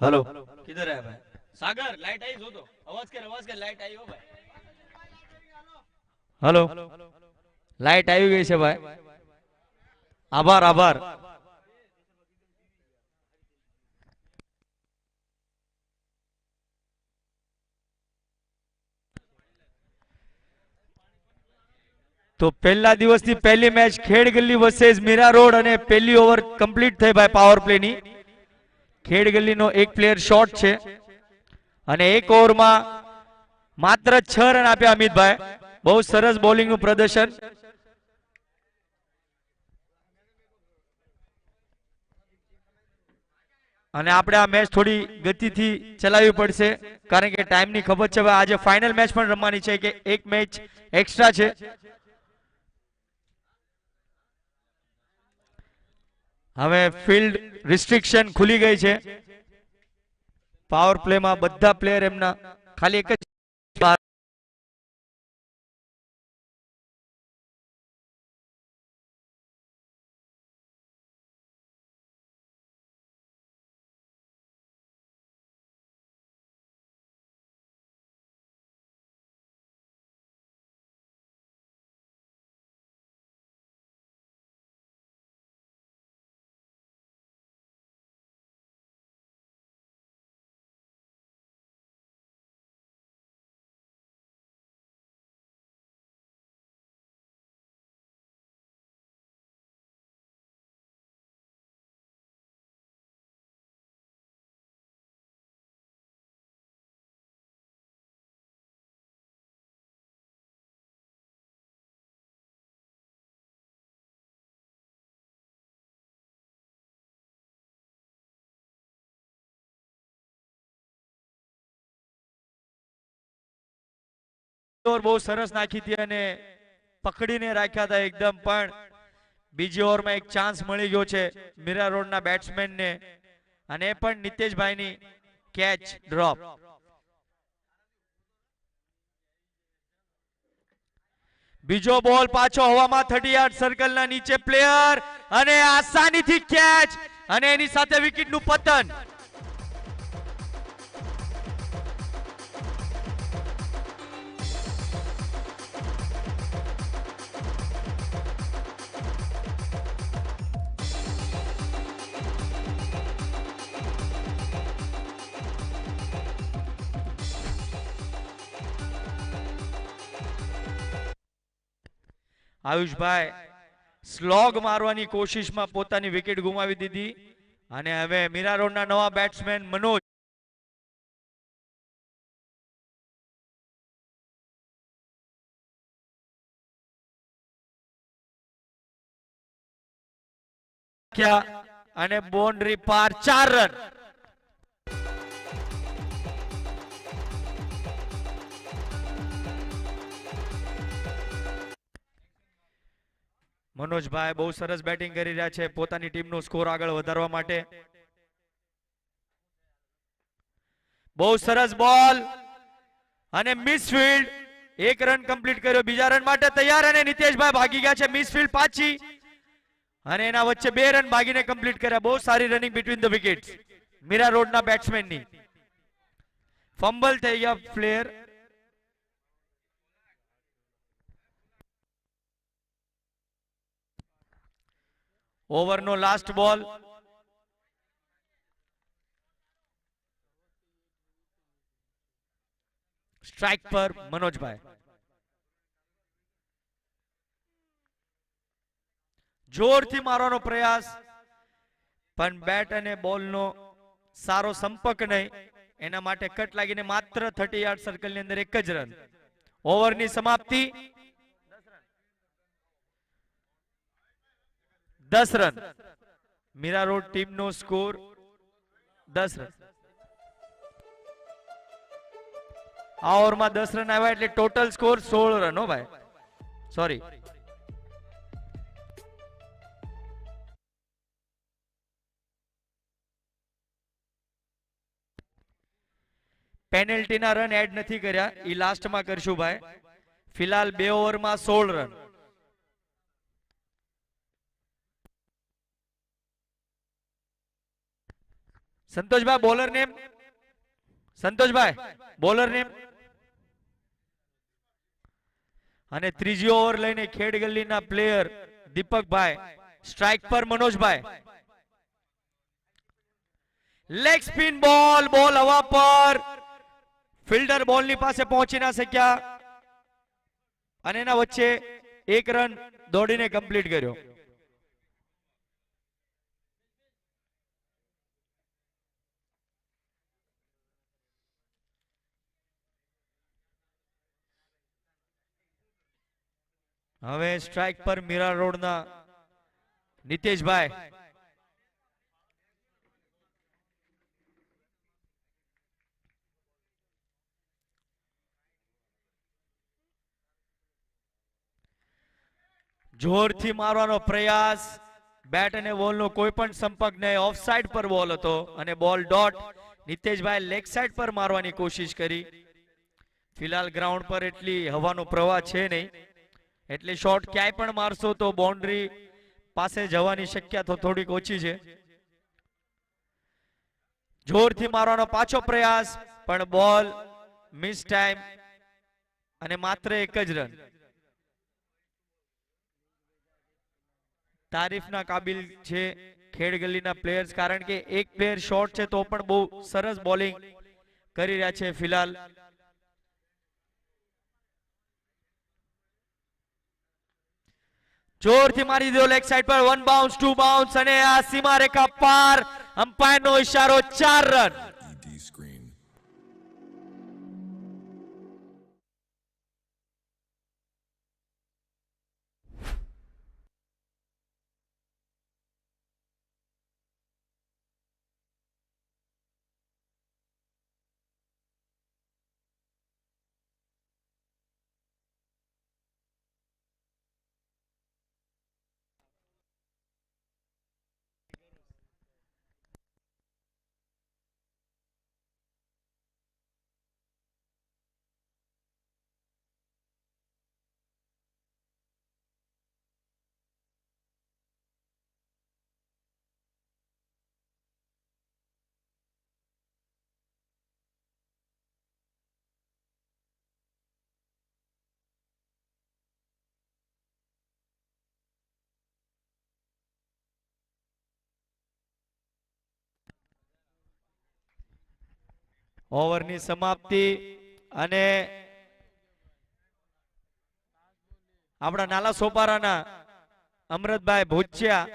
Hello. किधर है भाई? सागर लाइट आई जो तो आवाज कर लाइट आई हो भाई. हेलो। લાઈટ આવી ગઈ છે ભાઈ. આભાર આભાર. તો પહેલા દિવસની પહેલી મેચ ખેડગલ્લી વર્સેસ મીરા રોડ અને પહેલી ઓવર કમ્પ્લીટ થઈ ભાઈ પાવર પ્લે ની. ખેડગલ્લીનો એક પ્લેયર શોર્ટ છે અને એક ઓવરમાં માત્ર 6 રન આપ્યા અમિતભાઈ. બહુ સરસ બોલિંગનું પ્રદર્શન. અને આપણે આ મેચ થોડી ગતિથી ચલાવવી પડશે કારણ કે ટાઈમની ખબર છે. આજે ફાઇનલ મેચ પણ રમવાની છે કે એક મેચ એક્સ્ટ્રા છે. હવે ફિલ્ડ રિસ્ટ્રિક્શન ખુલી ગઈ છે. પાવર પ્લેમાં બધા પ્લેયર એમના ખાલી એક જ બહુ સરસ નાખી હતી અને પકડીને રાખ્યા હતા એકદમ. પણ બીજી ઓવરમાં એક ચાન્સ મળી ગયો છે મીરા રોડના બેટ્સમેનને અને એ પણ નિતેશભાઈની કેચ ડ્રોપ. બીજો બોલ પાછો હવામાં 30 યાર્ડ સર્કલના નીચે પ્લેયર અને આસાનીથી કેચ અને એની સાથે વિકેટનું પતન. આયુષભાઈ સ્લોગ મારવાની કોશિશમાં પોતાની વિકેટ ગુમાવી દીધી અને હવે મીરા રોડના નવા બેટ્સમેન મનોજ અને બાઉન્ડ્રી પાર 4 રન. મનોજભાઈ બહુ સરસ બેટિંગ કરી રહ્યા છે પોતાની ટીમનો સ્કોર આગળ વધારવા માટે. બહુ સરસ બોલ અને મિસફિલ્ડ. 1 રન કમ્પ્લીટ કર્યો. બીજા રન માટે તૈયાર અને નિતેશભાઈ ભાગી ગયા છે. મિસફિલ્ડ પાછી અને એના વચ્ચે 2 રન ભાગીને કમ્પ્લીટ કર્યા. બહુ સારી running between the wickets Mira રોડના બેટ્સમેનની. ફમ્બલ થઈ ગયા પ્લેયર. ઓવરનો લાસ્ટ બોલ. સ્ટ્રાઇક પર મનોજભાઈ. જોરથી મારવાનો પ્રયાસ પણ બેટ અને બોલનો સારો સંપર્ક નહીં. એના માટે કટ લાગીને માત્ર 30 યાર્ડ સર્કલની અંદર 1 જ રન. ઓવરની સમાપ્તિ 10 રન. મીરા રોડ ટીમનો સ્કોર 10 રન. આ ઓવરમાં 10 રન આવ્યા એટલે ટોટલ સ્કોર 16 રન. હો ભાઈ સોરી. પેનલ્ટીના રન એડ નથી કર્યા, એ લાસ્ટમાં કરશું ભાઈ. ફિલહાલ 2 ઓવરમાં 16 રન. સંતોષભાઈ બોલર નેમ, સંતોષભાઈ બોલર નેમ. અને ત્રીજી ઓવર લઈને ખેડ ગલ્લીના પ્લેયર દીપકભાઈ, સ્ટ્રાઇક પર મનોજભાઈ. લેગ સ્પિન બોલ, બોલ હવા પર, ફિલ્ડર બોલની પાસે પહોંચી ના શક્યા અને એના વચ્ચે એક રન દોડીને કમ્પ્લીટ કર્યો. હવે સ્ટ્રાઇક પર મીરા રોડના નીતેશભાઈ. જોરથી મારવાનો પ્રયાસ, બેટ અને બોલનો કોઈ પણ સંપર્ક નહીં, ઓફ સાઈડ પર બોલ હતો અને બોલ ડોટ. નીતેશભાઈ લેગ સાઈડ પર મારવાની કોશિશ કરી. ફિલહાલ ગ્રાઉન્ડ પર એટલી હવાનો પ્રવાહ છે નહીં, એટલે શોટ ક્યાંય પણ મારશો તો બાઉન્ડ્રી પાસે જવાની શક્યતા થોડીક ઓછી છે. જોરથી મારવાનો પાછો પ્રયાસ, પણ બોલ મિસ ટાઈમ અને માત્ર એક જ રન. તારીફના કાબિલ છે ખેડ ગલ્લીના પ્લેયર્સ, કારણ કે એક પ્લેયર શોર્ટ છે તો પણ બહુ સરસ બોલિંગ કરી રહ્યા છે ફિલહાલ. જોરથી મારી દીધો લેગ સાઈડ પર, 1 બાઉન્સ 2 બાઉન્સ અને આ સીમા રેખા પાર. અમ્પાયરનો ઈશારો, 4 રન. ઓવરની સમાપ્તિ અને આપણા નાલા સોપારાના અમૃતભાઈ ભૂચિયા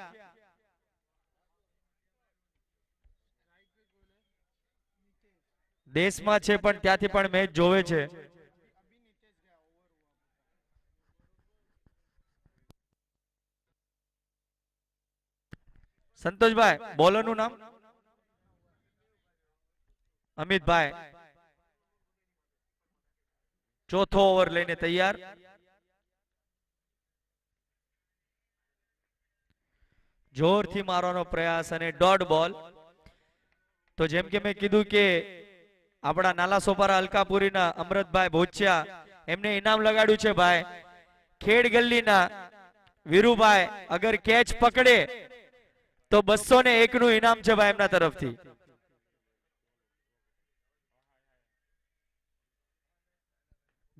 દેશમાં છે પણ ત્યાંથી પણ મેચ જોવે છે. સંતોષભાઈ બોલરનું નામ અમિતભાઈ. ચોથો ઓવર લઈને તૈયાર. જોરથી મારવાનો પ્રયાસ અને ડોટ બોલ. તો જેમ કે મેં કીધું કે આપણા નાલા સોપારા અલકાપુરીના અમૃતભાઈ ભોચિયા, એમને ઇનામ લગાડ્યું છે ભાઈ. ખેડ ગલ્લીના વીરુભાઈ અગર કેચ પકડે તો 201 નું ઇનામ છે ભાઈ એમના તરફથી.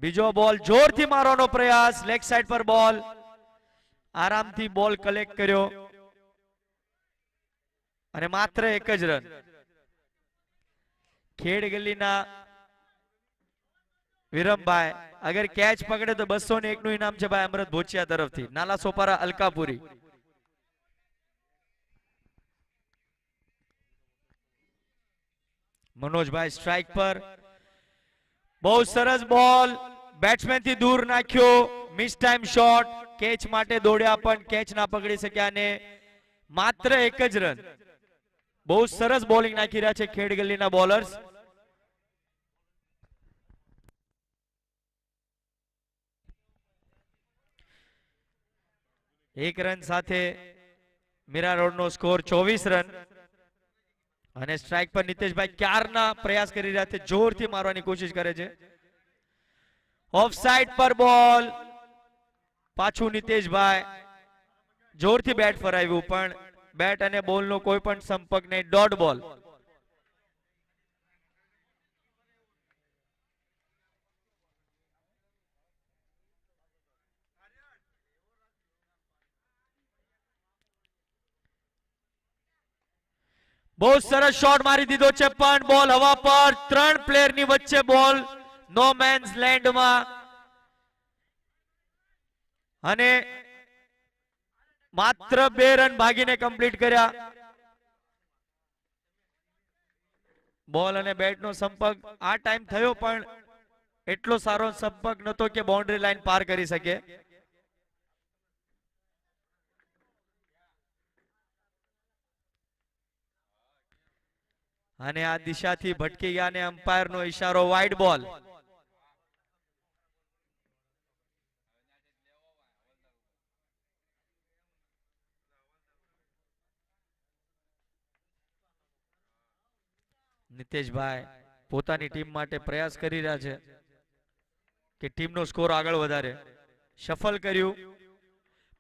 બીજો બોલ, જોરથી મારવાનો પ્રયાસ, લેગ સાઈડ પર બોલ, આરામથી બોલ કલેક્ટ કર્યો અને માત્ર એક જ રન. ખેડ ગલ્લીના વિરમભાઈ અગર કેચ પકડે તો 201 નું ઇનામ છે ભાઈ અમૃત ભોચિયા તરફથી, નાલા સોપારા અલકાપુરી. મનોજભાઈ સ્ટ્રાઇક પર, બહુ સરસ બોલ, બેટ્સમેન થી દૂર નાખ્યો, મિસ ટાઈમ શોટ, કેચ માટે દોડ્યા પણ કેચ ના પકડી શક્યા અને માત્ર એક જ રન. બહુ સરસ બોલિંગ નાખી રહ્યા છે ખેડ ગલ્લીના બોલર્સ. એક રન સાથે મીરા રોડ નો સ્કોર 24 રન. અને સ્ટ્રાઇક પર નીતેશભાઈ ક્યારના પ્રયાસ કરી રહ્યા છે, જોરથી મારવાની કોશિશ કરે છે. ઓફ સાઈડ પર બોલ, પાછું નીતેશભાઈ જોરથી બેટ ફરાવ્યું પણ બેટ અને બોલનો કોઈ પણ સંપર્ક નહીં, ડોટ બોલ. બહુ સરસ શોટ મારી દીધો છે પણ બોલ હવા પર, 3 પ્લેયરની વચ્ચે બોલ નો મેન્સ લેન્ડમાં, અને માત્ર 2 રન ભાગીને કમ્પ્લીટ કર્યા. બોલ અને બેટનો સંપર્ક આ ટાઈમ થયો પણ એટલો સારો સંપર્ક નતો કે બાઉન્ડ્રી લાઈન પાર કરી શકે. અને આ દિશાથી ભટકી ગયા અને અમ્પાયરનો ઈશારો વાઇડ બોલ. નિતેશભાઈ પોતાની ટીમ માટે પ્રયાસ કરી રહ્યા છે કે ટીમનો સ્કોર આગળ વધારે. શફલ કર્યું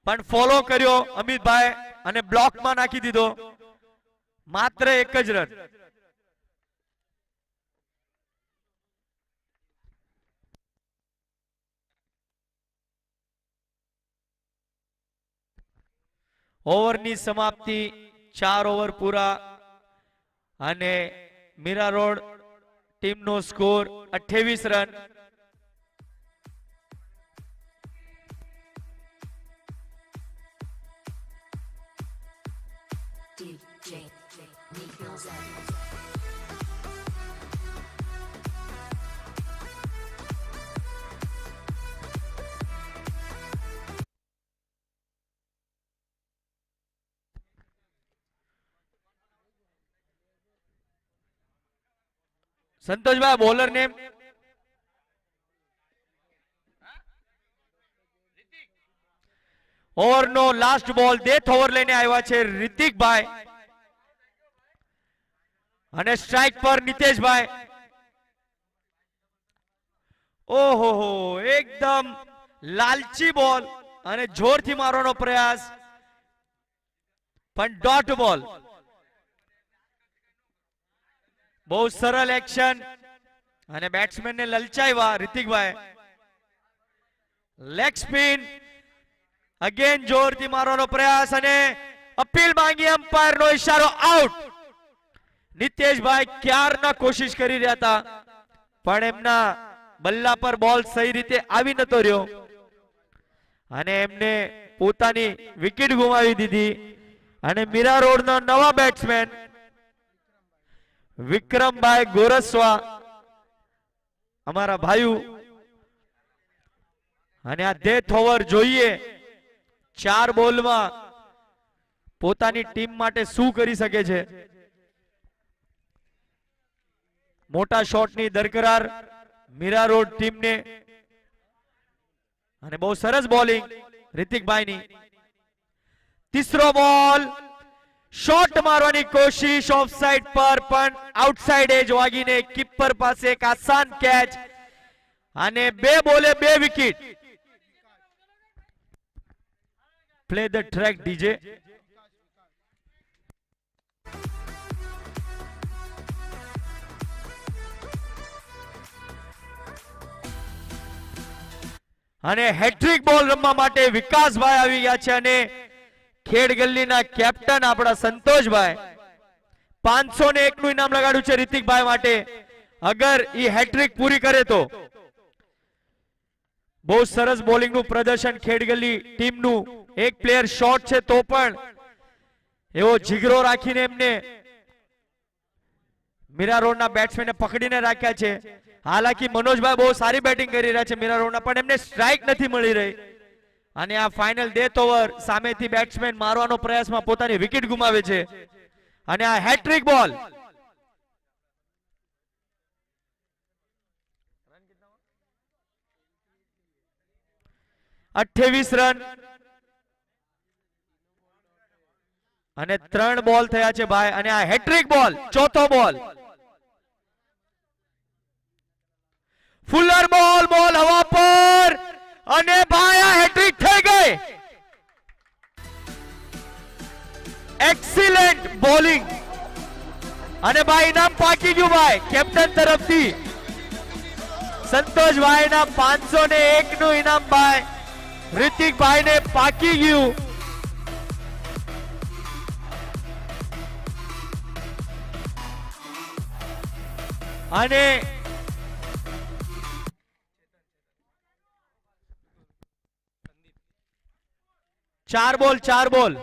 પણ ફોલો કર્યો અમિતભાઈ અને બ્લોકમાં નાખી દીધો. માત્ર 1 જ રન. ઓવરની સમાપ્તિ, 4 ઓવર પૂરા અને મીરા રોડ ટીમનો સ્કોર 28 રન. સંતોષભાઈ બોલર નેમ ઓવરનો લાસ્ટ બોલ, ડેથ ઓવર લઈને આવ્યા છે રિતિકભાઈ અને સ્ટ્રાઇક પર નિતેશભાઈ. ઓહો એકદમ લાલચી બોલ અને જોરથી મારવાનો પ્રયાસ પણ ડોટ બોલ. બહુ સરળ એક્શન અને બેટ્સમેનને લલચાવ્યા રિતિકભાઈ. લેગ સ્પિન, અગેન જોરથી મારવાનો પ્રયાસ અને અપીલ માંગી, અમ્પાયરનો ઈશારો આઉટ. નિતેશભાઈ ક્યારના કોશિશ કરી રહ્યા હતા પણ એમના બલ્લા પર બોલ સહી રીતે આવી નતો રહ્યો અને એમને પોતાની વિકેટ ગુમાવી દીધી. અને મીરા રોડના નવા બેટ્સમેન વિક્રમભાઈ ગોરસવા અમારા ભાઈઓ, અને આ ડેથ ઓવર જોઈએ 4 બોલમાં પોતાની ટીમ માટે શું કરી શકે છે. મોટા શોટની દરકરાર મીરા રોડ ટીમને અને બહુ સરસ બોલિંગ રિતિકભાઈની. તીસરો બોલ, શોટ મારવાની કોશિશ ઓફ સાઈડ પર પણ આઉટસાઇડ એજ વાગીને કીપર પાસે એક આસાન કેચ અને 2 બોલે 2 wicket. Play the track DJ. અને હેટ્રિક બોલ રમવા માટે વિકાસભાઈ આવી ગયા છે અને ખેડ ગલ્લીના કેપ્ટન આપણા સંતોષભાઈ 501 નું ઇનામ લગાડ્યું છે રિતિકભાઈ માટે. અગર એ હેટ્રિક પૂરી કરે તો બહુ સરસ બોલિંગનું પ્રદર્શન ખેડ ગલ્લી ટીમનું. એક પ્લેયર શોર્ટ છે તો પણ એવો જીગરો રાખીને એમને મીરા રોડના બેટ્સમેનને પકડીને રાખ્યા છે. હાલાકી મનોજભાઈ બહુ સારી બેટિંગ કરી રહ્યા છે મીરા રોડના, પણ એમને સ્ટ્રાઇક નથી મળી રહી. અને આ ફાઇનલ ડેથ ઓવર સામેથી બેટ્સમેન મારવાનો પ્રયાસમાં પોતાની વિકેટ ગુમાવે છે. અને આ હેટ્રિક બોલ. અઠ્યાવીસ રન અને 3 બોલ થયા છે ભાઈ. અને આ હેટ્રિક બોલ, ચોથો બોલ. ફુલર બોલ, બોલ હવા પર અને ભાઈ આ હેટ્રિક થઈ ગઈ. એક્સિલન્ટ બોલિંગ અને ભાઈ ઇનામ પાકી ગયું ભાઈ કેપ્ટન તરફથી. સંતોષભાઈના 501 નું ઇનામ ભાઈ રિતિકભાઈને પાકી ગયું. અને ચાર બોલ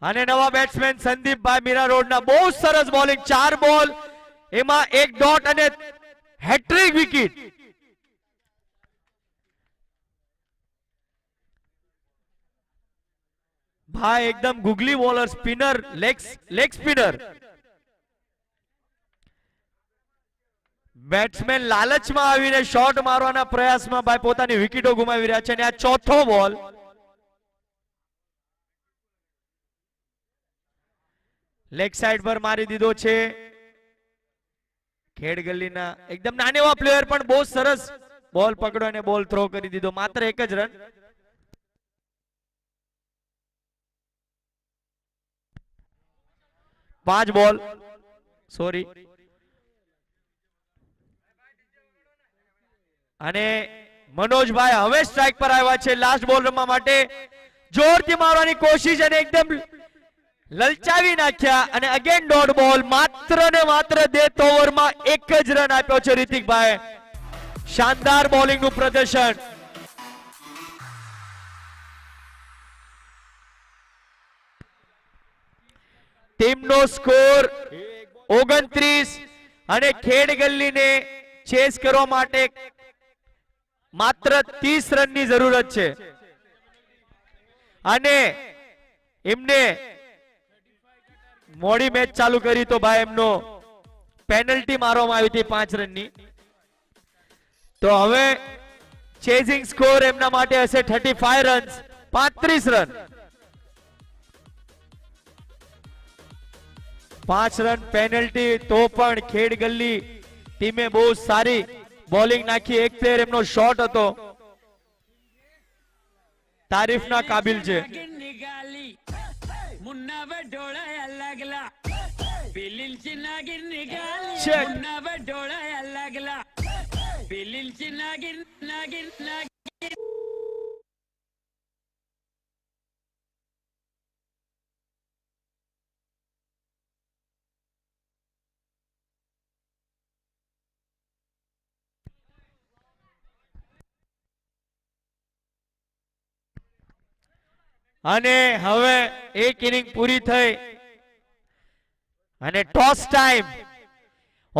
અને નવા બેટ્સમેન સંદીપભાઈ મીરા રોડના બહુ સરસ બોલિંગ, 4 બોલ એમાં 1 ડોટ અને હેટ્રિક વિકેટ. ભાઈ એકદમ googly bowler, spinner, leg spinner. Batsman લાલચમાં આવીને શોટ મારવાના પ્રયાસમાં ભાઈ પોતાની વિકેટો ગુમાવી રહ્યા છે અને આ ચોથો બોલ. લેગ સાઈડ પર મારી દીધો છે. ખેડ ગલીના એકદમ નાના એવા પ્લેયર પણ બહુ સરસ બોલ પકડો અને બોલ થ્રો કરી દીધો. માત્ર 1 જ રન. પાંચ બોલ, સોરી. અને મનોજભાઈ હવે સ્ટ્રાઇક પર આવ્યા છે લાસ્ટ બોલ રમવા માટે. જોરથી મારવાની કોશિશ અને એકદમ લલચાવી નાખ્યા અને અગેન ડોટ બોલ. માત્ર ને માત્ર ડેથ ઓવરમાં 1 જ રન આપ્યો છે રિતિકભાઈ. શાનદાર બોલિંગનું પ્રદર્શન. ટીમનો સ્કોર 29 અને ખેડ ગલ્લીને ચેસ કરવા માટે માત્ર 30 રનની જરૂરત છે અને એમને મોડી મેચ ચાલુ કરી તો ભાઈ એમનો પેનલ્ટી મારવામાં આવી હતી 5 રનની. તો હવે ચેઝિંગ સ્કોર એમના માટે હશે 35 રન્સ, 35 રન. 5 રન પેનલ્ટી તો પણ ખેડ ગલ્લી ટીમે બહુ સારી બોલિંગ નાખી. એક પ્લેયર એમનો શોટ હતો, તારીફના કાબિલ છે. અને હવે એક ઇનિંગ પૂરી થઈ અને toss time.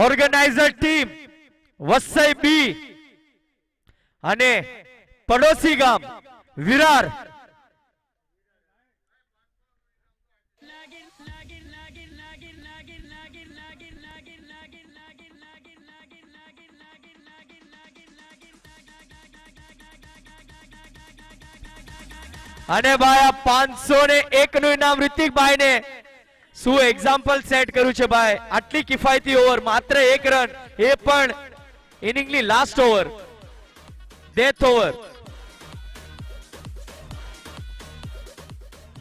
Organiser team Vasai B અને પડોશી ગામ વિરાર અને ભાઈ આ 501 નું ઇનામ રિતિકભાઈ ને. શું એક્ઝામ્પલ સેટ કર્યું છે ભાઈ. આટલી કિફાયતી ઓવર, માત્ર 1 રન, એ પણ ઇનિંગની લાસ્ટ ઓવર, ડેથ ઓવર.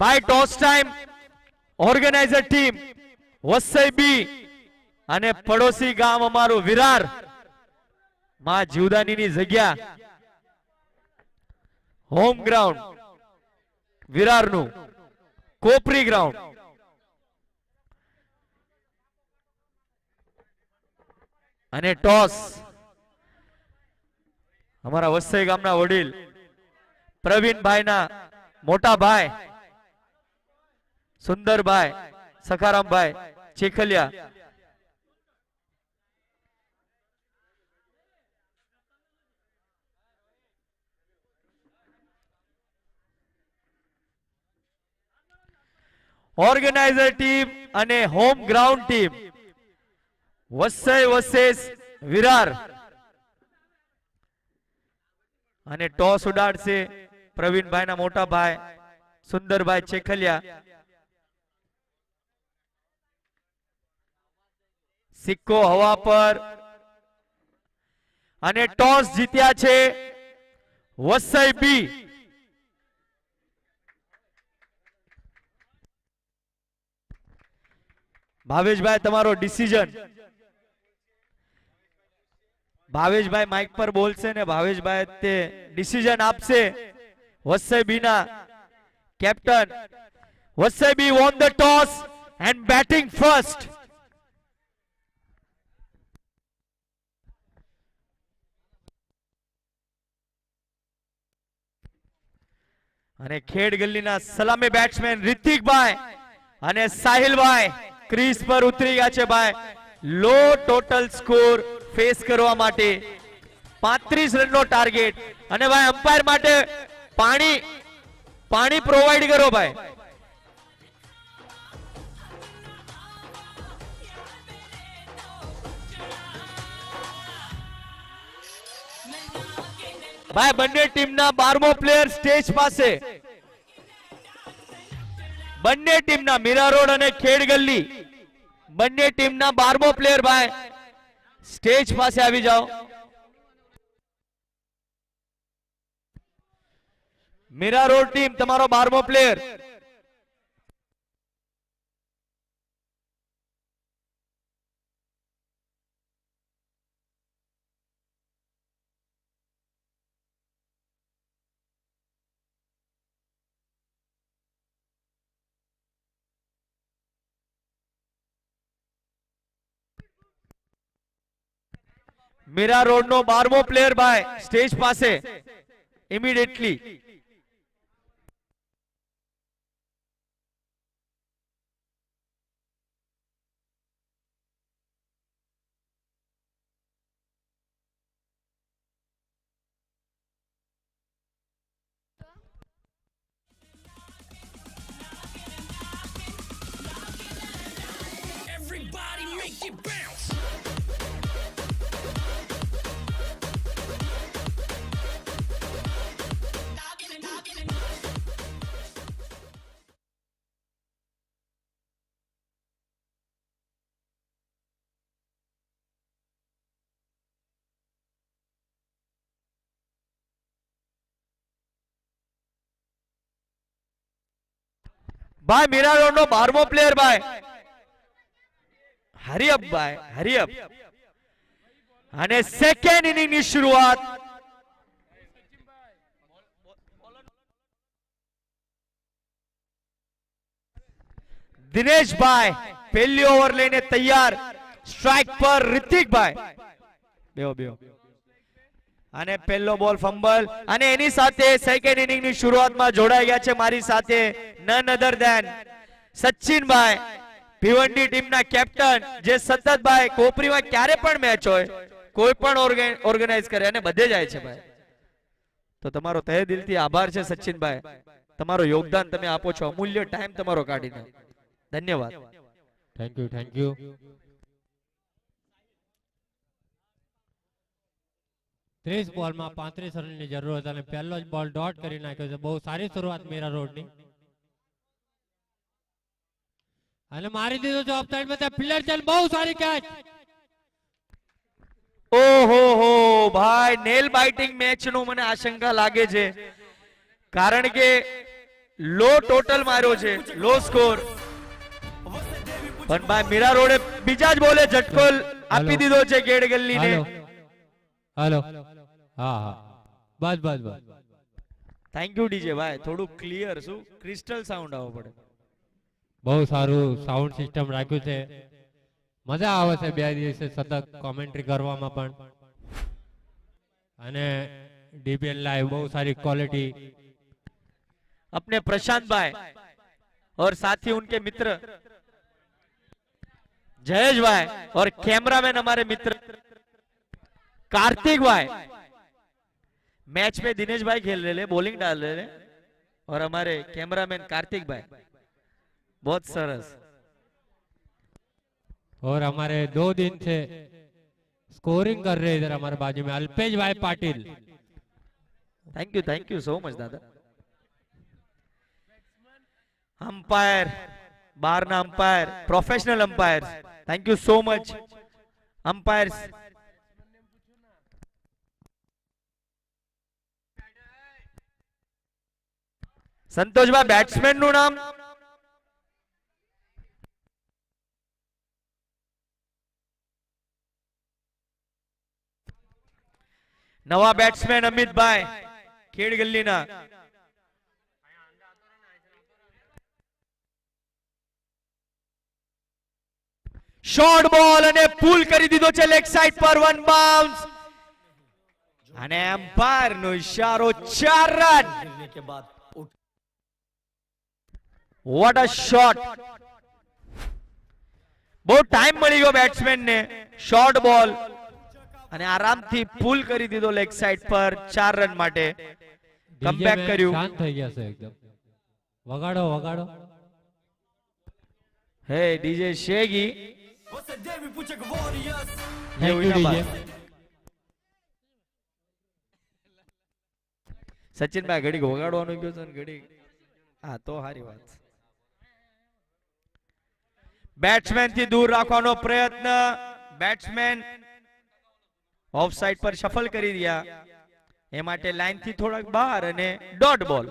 ભાઈ toss time organiser team Vasai B અને પડોશી ગામ અમારું વિરાર માં જીવદાનીની જગ્યા હોમ ગ્રાઉન્ડ વિરારનું કોપરી ગ્રાઉન્ડ. અને ટોસ અમારા વસઈ ગામના વડીલ પ્રવીણભાઈના મોટા ભાઈ સુંદરભાઈ સખારામભાઈ ચેખલિયા. ઓર્ગેનાઇઝર ટીમ અને home ground team Vasai versus Virar. અને ટોસ ઉડાડશે પ્રવીણભાઈના મોટા ભાઈ સુંદરભાઈ ચેખલિયા. સિક્કો હવા પર અને ટોસ જીત્યા છે વસઈ બી. ભાવેશભાઈ તમારો ડિસિઝન. ભાવેશભાઈ માઇક પર બોલશે ને ભાવેશભાઈ તે ડિસિઝન આપશે. વસઈ બી ના captain. Vasai B won the toss and batting first. અને ખેડ ગલ્લીના સલામી બેટ્સમેન રિતિકભાઈ અને સાહિલભાઈ ક્રીઝ પર ઉતરી ગયા છે ભાઈ લો ટોટલ સ્કોર ફેસ કરવા માટે 35 રનનો ટાર્ગેટ અને ભાઈ અમ્પાયર માટે પાણી પ્રોવાઈડ કરો ભાઈ ભાઈ બંને ટીમના 12મો પ્લેયર સ્ટેજ પાસે બંને ટીમના મીરા રોડ અને ખેડ ગલ્લી બંને ટીમના 12મો પ્લેયર ભાઈ સ્ટેજ પાસે આવી જાઓ મીરા રોડ ટીમ તમારો 12મો પ્લેયર મીરા રોડ નો 12મો પ્લેયર ભાઈ સ્ટેજ પાસે immediately Everybody make it bounce. ભાઈ મીરા રોડ નો 12મો પ્લેયર ભાઈ હરિયપ ભાઈ હરિયપ અને સેકન્ડ ઇનિંગ ની શરૂઆત દિનેશભાઈ પહેલી ઓવર લઈને તૈયાર સ્ટ્રાઇક પર રિતિકભાઈ બેહો બેહો અને પહેલો બોલ ફંબલ અને એની સાથે સેકન્ડ ઇનિંગ ની શરૂઆતમાં જોડાઈ ગયા છે મારી સાથે નન અધર ધેન સચિનભાઈ ભિવંડી ટીમના કેપ્ટન જે સતત ભાઈ કોપરીમાં ક્યારે પણ મેચ હોય કોઈ પણ ઓર્ગેનાઇઝ કરે અને બધે જાય છે ભાઈ તો તમારો તહે દિલથી આભાર છે સચિનભાઈ તમારો યોગદાન તમે આપો છો અમૂલ્ય ટાઈમ તમારો કાઢીને ધન્યવાદ થેન્ક યુ 30 બોલમાં 35 રનની જરૂર હતી અને પહેલો જ બોલ ડોટ કરી નાખ્યો છે બહુ સારી શરૂઆત મીરા રોડની અને મારી દીધો છે ઓફ સાઈડ માં ફિલ્ડર ચાલ બહુ સારી કેચ ઓહો હો ભાઈ નેલ બાઇટિંગ મેચ નું મને આશંકા લાગે છે કારણ કે લો ટોટલ માર્યો છે લો સ્કોર પણ ભાઈ મીરા રોડે બીજા જ બોલે ઝટકો આપી દીધો છે ગેડ ગલ્લીને હાલો હા બસ થેન્ક યુ ડીજે ભાઈ થોડું ક્લિયર શું ક્રિસ્ટલ સાઉન્ડ આવવો પડે બહુ સારું સાઉન્ડ સિસ્ટમ રાખ્યું છે મજા આવે છે બે દિવસે સતત કોમેન્ટ્રી કરવામાં પણ અને ડીબીએલ લાઈવ બહુ સારી ક્વોલિટી अपने प्रशांत भाई और साथ ही उनके मित्र जयेश भाई और कैमरामैन हमारे मित्र कार्तिक भाई मैच में दिनेश भाई खेल रहे बॉलिंग डाल रहे और हमारे कैमरामैन कार्तिक भाई बहुत सरस और हमारे 2 दिन से स्कोरिंग कर रहे इधर हमारे बाजू में अल्पेश भाई Patil thank you so much दादा अंपायर बारना umpire professional umpire thank you so much umpires Santosh भाई बैट्समैन नु नाम नवा बैट्समैन अमित भाई खेड़ गल्ली ना શોર્ટ બોલ અને પુલ કરી દીધો છે લેગ સાઈડ પર વન બાઉન્સ અને એમ્પાયર નો ઇશારો 4 રન વોટ અ શોટ. બહુ ટાઈમ મળી ગયો બેટ્સમેન ને. શોર્ટ બોલ અને આરામથી પુલ કરી દીધો લેગ સાઈડ પર 4 રન માટે. કમબેક DJ કર્યું. શાંત થઈ ગયા છે એકદમ. વગાડો વગાડો. Hey DJ Shaggy. Você deve puxa glórias. Thank you, વિનાબા. DJ. સચિનભાઈ ઘડીક વગાડવાનું ગયો છે ને ઘડીક. હા તો સારી વાત. બેટ્સમેન થી દૂર રાખવાનો પ્રયત્ન. બેટ્સમેન ઓફ સાઈડ પર શફલ કરી રહ્યા. એ માટે લાઈન થી થોડાક બહાર અને ડોટ બોલ.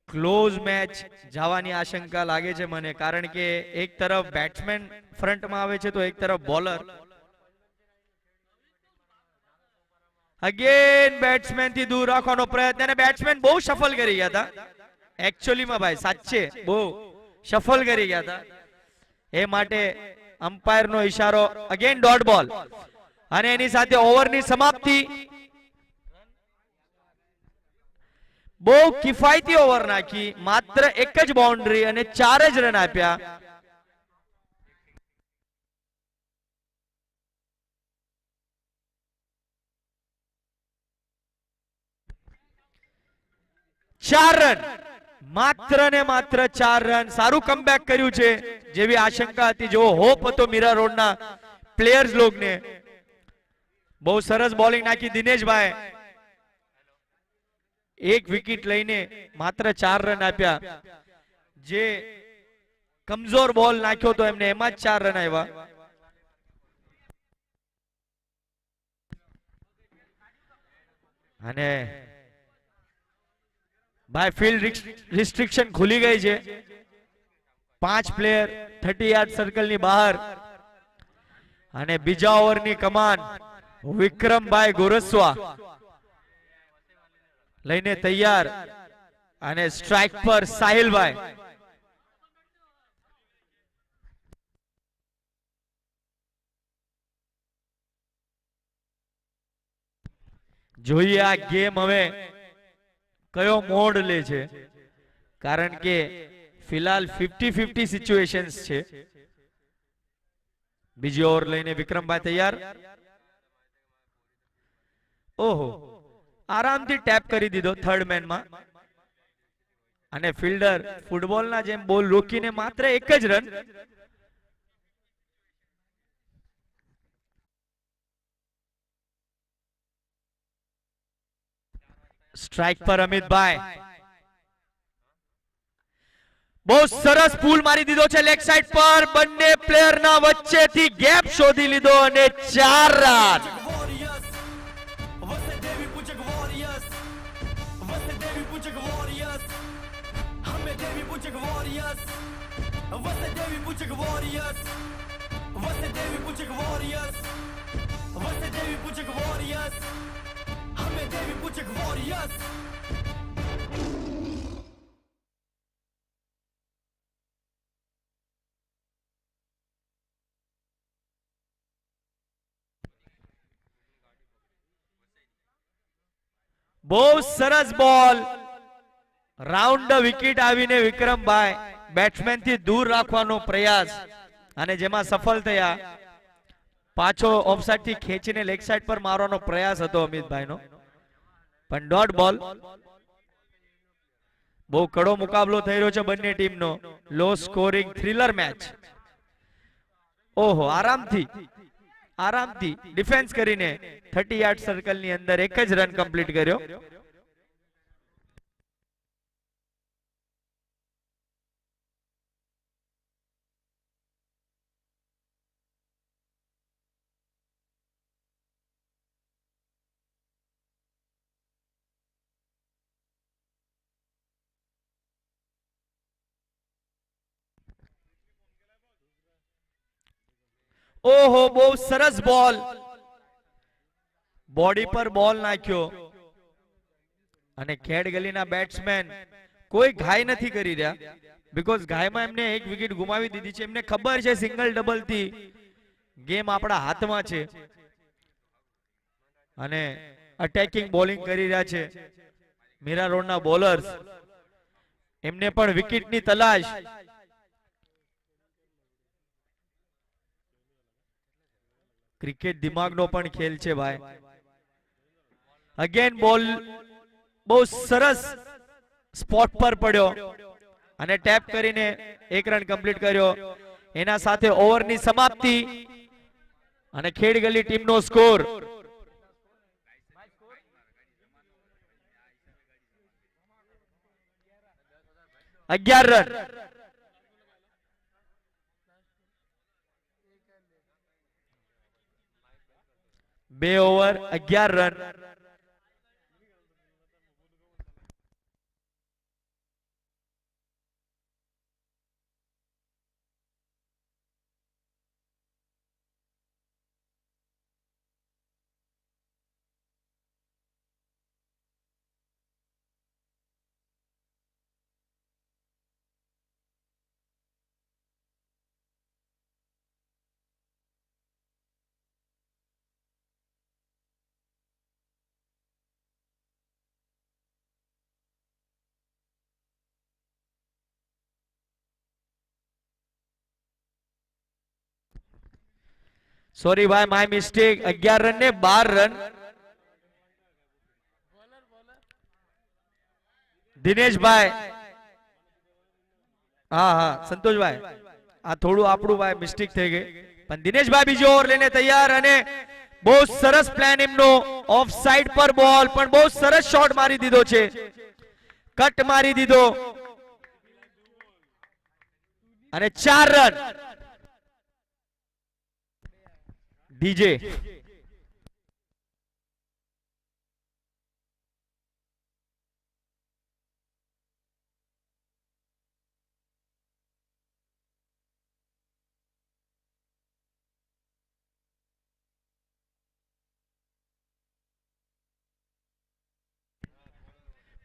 ક્લોઝ મેચ જવાની આશંકા લાગે છે મને, કારણ કે એક તરફ બેટ્સમેન ફ્રન્ટમાં આવે છે તો એક તરફ બોલર. અગેન બેટ્સમેન થી દૂર રાખવાનો પ્રયત્ન અને બેટ્સમેન બહુ સફળ કરી ગયા હતા. એકચ્યુઅલી માં ભાઈ સાચે બહુ સફળ કરી ગયા હતા. એ માટે અમ્પાયર નો ઈશારો. અગેન ડોટ બોલ અને એની સાથે ઓવરની સમાપ્તિ. બહુ કિફાયતી ઓવર નાખી. માત્ર એક જ બાઉન્ડ્રી અને 4 જ રન આપ્યા. ચાર રન, માત્ર ને માત્ર 4 રન. સારું કમબેક કર્યું છે. જેવી આશંકા હતી, જેવો હોપ હતો મીરા રોડના પ્લેયર્સ લોગને. બહુ સરસ બોલિંગ નાખી દિનેશભાઈ. એક વિકેટ લઈને માત્ર 4 રન આપ્યા. જે કમજોર બોલ નાખ્યો તો એમને એમાં જ 4 રન આવ્યા. અને ભાઈ ફિલ્ડ રિસ્ટ્રિક્શન ખુલી ગઈ છે. 5 પ્લેયર 30 યાર્ડ સર્કલ ની બહાર. અને બીજા ઓવરની કમાન વિક્રમભાઈ ગોરસવા લઈને તૈયાર. અને સ્ટ્રાઇક પર સાહિલભાઈ. જોઈએ આ ગેમ હવે કયો મોડ લે છે, કારણ કે ફિલહાલ 50-50 સિચ્યુએશન્સ છે. બીજી ઓવર લઈને વિક્રમભાઈ તૈયાર. ઓહો, આરામથી ટેપ કરી દીધો થર્ડ મેનમાં. અને ફિલ્ડર ફૂટબોલના જેમ બોલ રોકીને માત્ર 1 જ રન. સ્ટ્રાઇક પર અમિતભાઈ. બહુ સરસ પુલ મારી દીધો છે લેગ સાઈડ પર. બંને પ્લેયરના વચ્ચેથી ગેપ શોધી લીધો અને 4 run. Glórias. Você deve puxa glórias. Você deve puxa glórias. Hame deve puxa glórias. Você deve puxa glórias. Você deve puxa glórias. Você deve puxa glórias. Hame deve puxa glórias. બહુ સરસ બોલ. Round wicket આવીને વિક્રમભાઈ batsman થી દૂર રાખવાનો પ્રયાસ અને જેમાં સફળ થયા. પાછો ઓફસાઇડ થી ખેંચીને લેગ સાઈડ પર મારવાનો પ્રયાસ હતો અમિતભાઈનો, પણ ડોટ બોલ. બહુ કડો મુકાબલો થઈ રહ્યો છે બંને ટીમનો. લો સ્કોરિંગ થ્રિલર મેચ. ઓહો, આરામથી ડિફેન્સ કરીને 30 યાર્ડ સર્કલ ની અંદર 1 જ રન કમ્પ્લીટ કર્યો. ઓહો, બહુ સરસ બોલ. બોડી પર બોલ નાખ્યો અને ખેડ ગલીના બેટ્સમેન કોઈ ઘાય નથી કરી રહ્યા, બીકોઝ ઘાયમાં એમને 1 વિકેટ ગુમાવી દીધી છે. એમને ખબર છે સિંગલ ડબલ થી ગેમ આપણા હાથમાં છે. અને અટેકિંગ બોલિંગ કરી રહ્યા છે મીરા રોડના બોલર્સ, એમને પણ વિકેટની તલાશ. ક્રિકેટ દિમાગનો પણ ખેલ છે ભાઈ. અગેન બોલ બહુ સરસ સ્પોટ પર પડ્યો અને ટેપ કરીને 1 રન કમ્પ્લીટ કર્યો. એના સાથે ઓવરની સમાપ્તિ અને ખેડગલી ટીમનો score 11 run. 2 over 11 run. Sorry ભાઈ, માય મિસ્ટેક. 11 રન ને 12 રન. દિનેશભાઈ, હા હા સંતોષભાઈ, આ થોડું આપણું ભાઈ મિસ્ટેક થઈ ગઈ, પણ દિનેશભાઈ બીજો ઓવર લઈને તૈયાર અને બહુ સરસ પ્લાન એમનો. ઓફ સાઈડ પર બોલ પણ બહુ સરસ શોટ મારી દીધો છે, કટ મારી દીધો અને 4 રન. ડીજે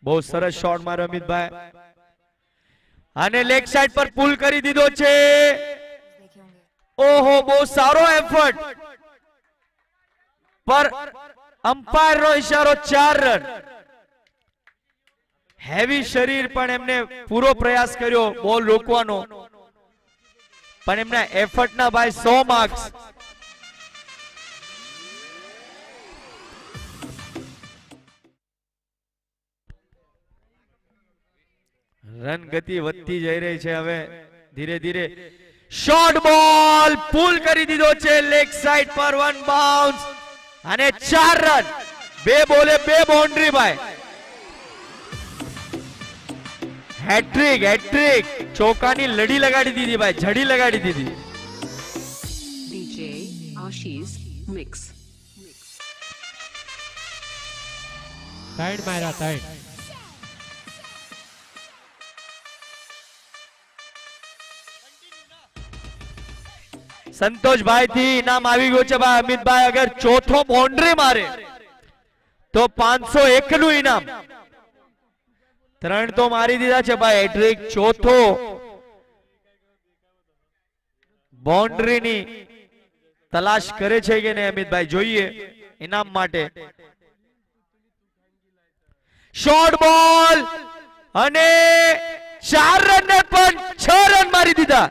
બહુ સરસ શોટ માર્યો અમિતભાઈ અને લેગ સાઈડ પર પુલ કરી દીધો છે. ઓહો, બહુ સારો એફર્ટ પર અમ્પાયર નો ઇશારો. 4 રન. હેવી શરીર પણ એમને પૂરો પ્રયાસ કર્યો બોલ રોકવાનો, પણ એમના એફર્ટ ના ભાઈ 100 માર્ક્સ. રન ગતિ વધતી જઈ રહી છે હવે ધીરે ધીરે. શોર્ટ બોલ પુલ કરી દીધો છે લેગ સાઈડ પર, 1 બાઉન્સ અને 4 રન. 2 બોલે 2 બાઉન્ડ્રી ભાઈ. Hat trick, hat trick. ચોકાની લડી લગાડી દીધી ભાઈ, જડી લગાડી દીધી. DJ Ashish Mix. સાઈડ માર્યા, સાઈડ. સંતોષભાઈ થી ઇનામ આવી ગયું છે ભાઈ. અમિતભાઈ અગર ચોથો બાઉન્ડ્રી મારે તો 501 નું ઇનામ. 3 તો મારી દીધા છે ભાઈ. હેટ્રિક, ચોથો બાઉન્ડ્રી ની તલાશ કરે છે કે નહીં અમિતભાઈ, જોઈએ ઇનામ માટે. શોર્ટ બોલ અને 4 રન ને પણ 6 રન મારી દીધા.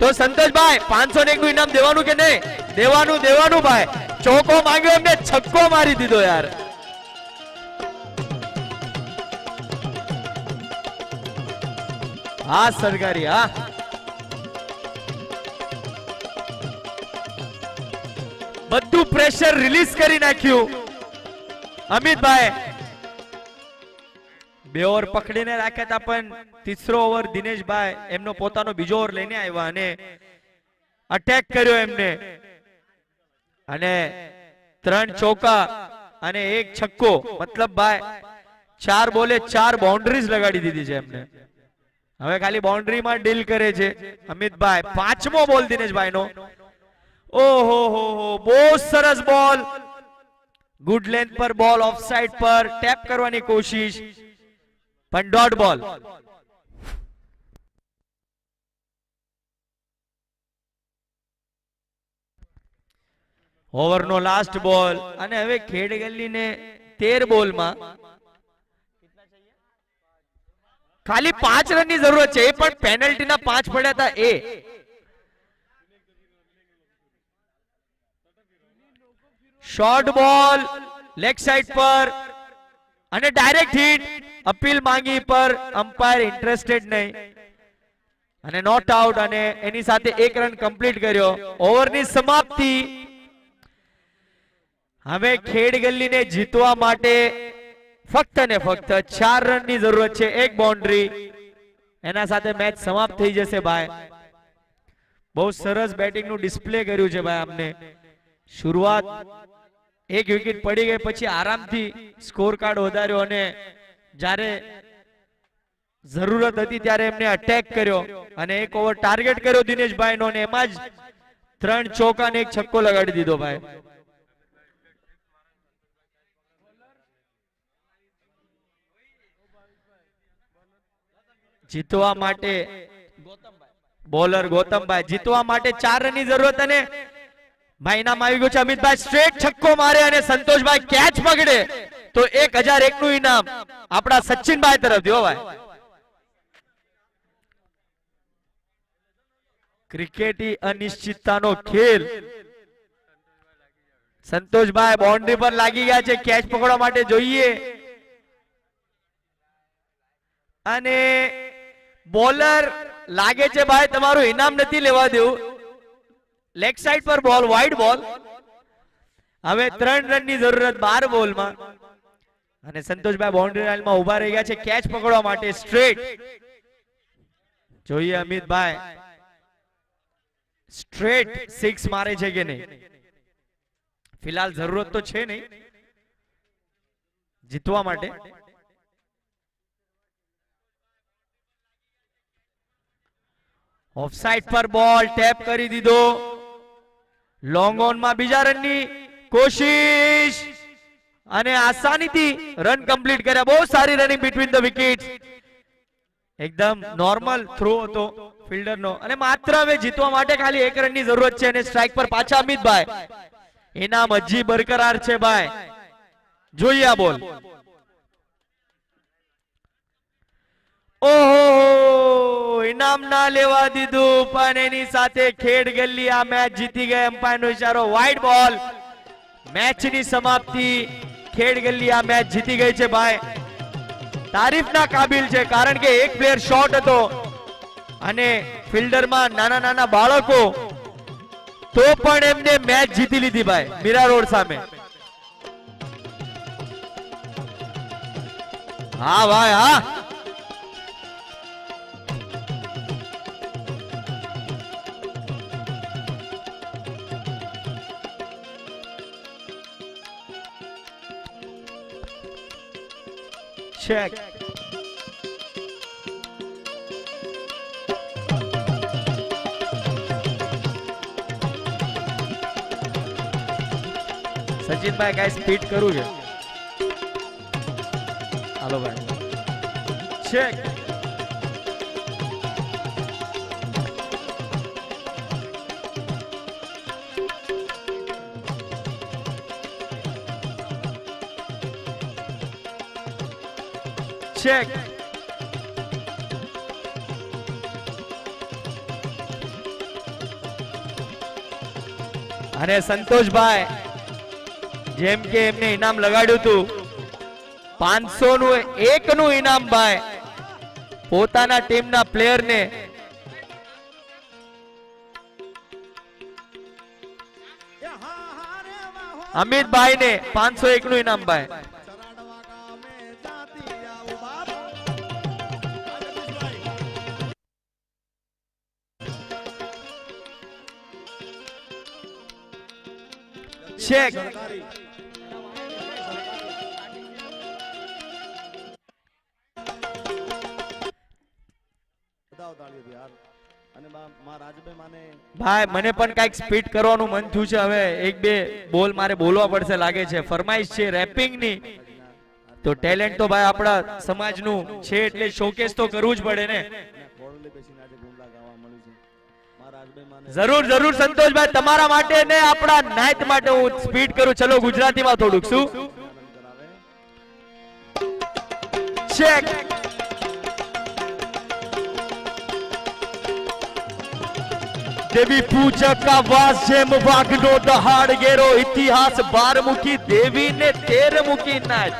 તો સંતોષભાઈ 501 નું ઇનામ દેવાનું કે નહીં? દેવાનું, દેવાનું ભાઈ. ચોકો માંગ્યો એમને, છક્કો મારી દીધો યાર. હા સરકારી, હા બધું પ્રેશર રિલીઝ કરી નાખ્યું અમિતભાઈ. 2 ઓવર પકડીને રાખ્યા હતા, પણ ત્રીસો ઓવર દિનેશભાઈ એમનો પોતાનો બીજો ઓવર લઈને આવ્યા અને અટેક કર્યો એમને, અને 3 ચોકા અને 1 છક્કો. મતલબ ભાઈ 4 બોલે 4 બાઉન્ડ્રીઝ લગાડી દીધી છે એમને. હવે ખાલી બાઉન્ડ્રી માં ડીલ કરે છે અમિતભાઈ. 5મો બોલ દિનેશભાઈ નો. ઓહો હો હો, બહુ સરસ બોલ. ગુડ લેન્થ પર બોલ, ઓફ સાઈડ પર ટેપ કરવાની કોશિશ, પણ ડોટ બોલ. ઓવરનો લાસ્ટ બોલ અને હવે ખેડ ગલ્લીને 13 બોલમાં ખાલી 5 રનની જરૂરત છે, એ પણ પેનલ્ટીના 5 પડ્યા હતા એ. શોર્ટ બોલ લેગ સાઈડ પર અને ડાયરેક્ટ હિટ. અપીલ માંગી પર અમ્પાયર ઇન્ટરેસ્ટેડ નહીં અને નોટ આઉટ અને એની સાથે 1 રન કમ્પ્લીટ કર્યો. ઓવરની સમાપ્તિ. હવે ખેડ ગલ્લીને જીતવા માટે ફક્ત ને ફક્ત 4 રનની જરૂરત છે, 1 બાઉન્ડ્રી. એના સાથે મેચ સમાપ્ત થઈ જશે ભાઈ. બહુ સરસ બેટિંગનું ડિસ્પ્લે કર્યું છે ભાઈ અમને. શરૂઆત 1 વિકેટ પડી ગઈ પછી આરામથી સ્કોર કાર્ડ વધાર્યો અને જ્યારે જરૂરત હતી ત્યારે એમને અટેક કર્યો અને 1 ઓવર ટાર્ગેટ કર્યો દિનેશભાઈનો અને એમાં જ 3 ચોકા અને 1 છક્કો લગાડી દીધો ભાઈ. જીતવા માટે બોલર ગૌતમભાઈ જીતવા માટે 4 રનની જરૂરત અને ભાઈ ઇનામ આવી ગયું છે. અમિતભાઈ સ્ટ્રેટ છક્કો મારે અને સંતોષભાઈ કેચ પકડે તો 1001 નું ઇનામ આપણા સચિનભાઈ તરફથી. હો ભાઈ, ક્રિકેટી અનિશ્ચિતતાનો ખેલ. સંતોષભાઈ બાઉન્ડ્રી પર લાગી ગયા છે, કેચ પકડવા માટે જોઈએ અને બોલર લાગે છે ભાઈ તમારું ઇનામ નથી લેવા દેવું. લેગ સાઈડ પર બોલ, વાઇડ બોલ. હવે 3 રનની જરૂરત 12 બોલમાં અને સંતોષભાઈ બાઉન્ડ્રી લાઇનમાં ઉભા રહી ગયા છે કેચ પકડવા માટે. સ્ટ્રેટ જોઈએ અમિતભાઈ સ્ટ્રેટ 6 મારે છે કે નહીં. ફિલહાલ જરૂરત તો છે નહીં જીતવા માટે. ઓફસાઇડ પર બોલ ટેપ કરી દીધો. લોંગ ઓન માં બીજા રનની કોશિશ અને આસાનીથી રન કમ્પ્લીટ કર્યા. બહુ સારી રનિંગ બિટવીન ધ વિકેટ્સ. એકદમ નોર્મલ થ્રો હતો ફિલ્ડરનો અને માત્ર હવે જીતવા માટે ખાલી 1 રનની જરૂરત છે અને સ્ટ્રાઇક પર પાછા અમિતભાઈ. ઇનામ હજી બરકરાર છે ભાઈ. જોઈએ આ બોલ. ઓહો, ઇનામ ના લેવા દીધું પણ એની સાથે ખેડ ગલ્લી આ મેચ જીતી ગઈ. એમ્પાયરનો ઇશારો, વાઇડ બોલ. મેચની સમાપ્તિ. ખેડ ગલ્લી આ મેચ જીતી ગઈ છે ભાઈ. તારીફના કાબિલ છે કારણ કે એક પ્લેયર શોર્ટ હતો અને ફિલ્ડરમાં નાના નાના બાળકો તો પણ એમને મેચ જીતી લીધી ભાઈ મીરા રોડ સામે. હા ભાઈ હા. Check. સચિનભાઈ કઈ સ્પીડ કરું છે. હાલો ભાઈ. ચેક. ચેક. અને સંતોષભાઈ જેમ કે એમને ઇનામ લગાડ્યું હતું 500 નું 1 નું ઇનામ ભાઈ પોતાના ટીમના પ્લેયર ને અમિતભાઈ ને 501 નું ઇનામ ભાઈ. चेक. ભાઈ મને પણ કઈક સ્પીડ કરવાનું મન થયું છે. હવે 1-2 બોલ મારે બોલવા પડશે લાગે છે. ફરમાઈશ છે રેપિંગ ની તો ટેલેન્ટ તો ભાઈ આપણા સમાજનું છે એટલે શોકેસ તો કરવું જ પડે ને. જરૂર જરૂર સંતોષભાઈ, તમારા માટે ને આપણા નાઇટ માટે હું સ્પીડ કરું. ચલો ગુજરાતીમાં થોડુંક શું ચેક. દેવી પૂજક આવાજ જેમ વાઘનો દહાડ ગેરો, ઇતિહાસ 12 મુખી દેવી ને 13 મુખી નાચ.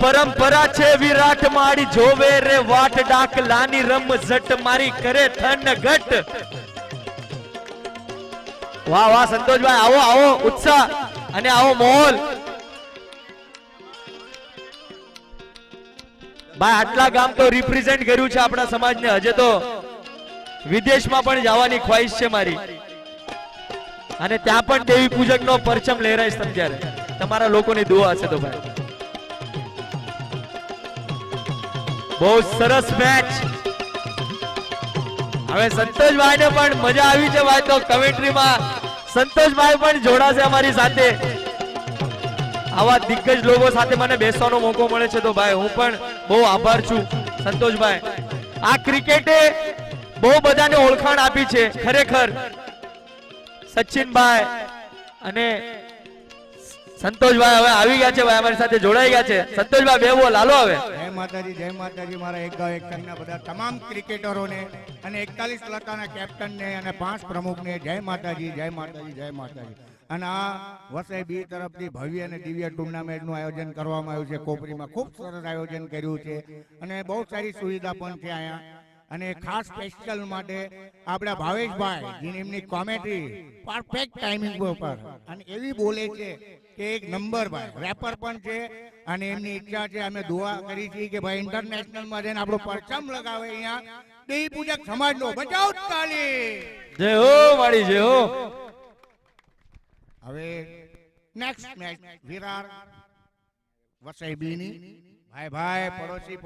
પરંપરા છે વિરાટ માડી જોવે રે વાટ, ડાકલાની રમ ઝટ મારી કરે થન ઘટ. વાહ વાહ સંતોષભાઈ, આવો આવો ઉત્સાહ અને આવો માહોલ. ભાઈ આટલા ગામ તો રિપ્રેઝેન્ટ કર્યું છે આપણા સમાજને, હજે તો વિદેશમાં પણ જવાની ખ્વાહિશ છે મારી, અને ત્યાં પણ દેવી પૂજક નો પરચમ લહેરાઈશ તમ ત્યારે. તમારા લોકોની દુઆ હશે તો ભાઈ. બહુ સરસ મેચ. હવે સંતોષભાઈ ને પણ મજા આવી છે ભાઈ, તો કમેન્ટ્રીમાં સંતોષભાઈ પણ જોડાશે અમારી સાથે. આવા દિગ્ગજ લોકો સાથે મને બેસવાનો મોકો મળે છે તો ભાઈ હું પણ બહુ આભાર છું સંતોષભાઈ. આ ક્રિકેટે બહુ બધાને ઓળખાણ આપી છે ખરેખર. સચિનભાઈ અને સંતોષભાઈ હવે આવી ગયા છે ભાઈ, અમારી સાથે જોડાઈ ગયા છે. સંતોષભાઈ બે બોલ હાલો હવે. જય માતાજી મારા એક ગાંવ એક સંઘના બધા તમામ ક્રિકેટરોને અને 41 લતાના કેપ્ટનને અને 5 પ્રમુખને જય માતાજી જય માતાજી જય માતાજી. અને આ વસઈ બી તરફથી ભવ્ય અને દિવ્ય ટુર્નામેન્ટનું આયોજન કરવામાં આવ્યું છે કોપરીમાં. ખૂબ સરસ આયોજન કર્યું છે અને બહુ સારી સુવિધા પણ છે અહીંયા. અને ખાસ સ્પેશિયલ માટે આપણા ભાવેશભાઈ જેની એમની કોમેડી પરફેક્ટ ટાઈમિંગ પર અને એવી બોલે છે કે એક નંબર ભાઈ રેપર પણ છે. અને એમની ઈચ્છા છે, અમે દુઆ કરી છે કે ભાઈ ઇન્ટરનેશનલમાં જઈને આપણો પરચમ લગાવે અહીંયા દેવી પૂજક સમાજનો. બચાવ તાલી. જય હો માડી જય હો. હવે નેક્સ્ટ મેચ વિરાર વસઈ બીની. ભાઈ પડોશી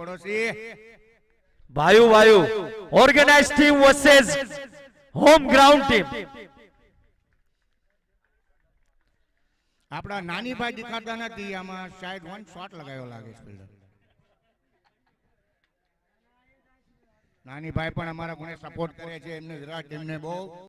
ભાઈઓ ભાઈઓ, organise team versus home ground team. આપણા નાની ભાઈ દેખાતા નથી આમાં, શાયદ 1 શોટ લગાવ્યો લાગે છે. નાની ભાઈ પણ અમારા કોને સપોર્ટ કરે છે, એમને વિરાટ ટીમને બહુ